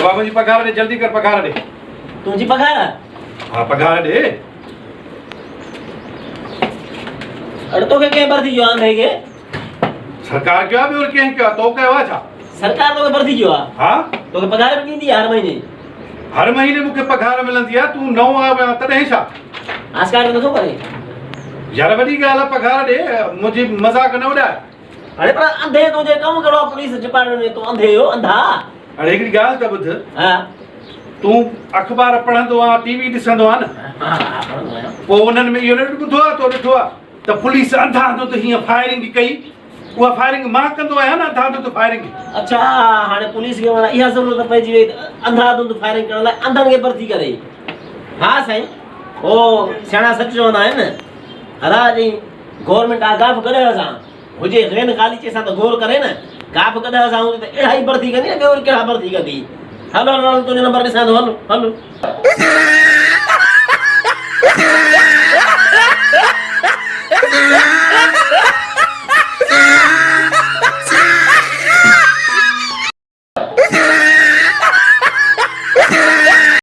बाबा जी पगार दे, जल्दी कर पगार दे। तुझी पगार? हाँ पगार दे। अरे तो क्या भर्ती जो आंधे के? सरकार क्या भी और क्या तो क्या हुआ था? सरकार तो भर्ती जो आ? हाँ तो के पगार भी दी हर महीने? हर महीने मुझे पगार मिलंदी है, तू नौ आवे तॾहिं छा? आस्कार तो करे यार वॾी ॻाल्हि आहे, पगार दे, मुझे मजाक न उड़ाए। अरे पर अंधे तुझे कम करो पुलिस डिपार्टमेंट में, तो अंधे हो अंधा? अरे हिकिड़ी ॻाल्हि त ॿुध, हां तूं अख़बार पढ़ंदो आहे, टीवी ॾिसंदो आहे न, हां पोइ उन्हनि में इहो न ॿुधो आहे, तो ॾिठो आहे त पुलिस अंधाधुंध तो हीअं फायरिंग कई। उहा फायरिंग मां कंदो आहियां न, अंधाधुंध फायरिंग। अच्छा हाणे पुलिस के माना इहा ज़रूरत पइजी वई अंधाधुंध फायरिंग करण लाइ अंधनि खे भर्ती करे? हा साईं, ओ सियाणा सच चवंदा आहिनि न, हरा जी गवर्नमेंट आगाफ कढण सां हुजे गैन ख़ाली सां त गौर करे न, गाफ कढण सां हुजे त अहिड़ा ई भर्ती कंदी न, ॿियो कहिड़ा भर्ती कंदी। हलो हलो तुंहिंजो नंबर ॾिसां थो, हलो हलो।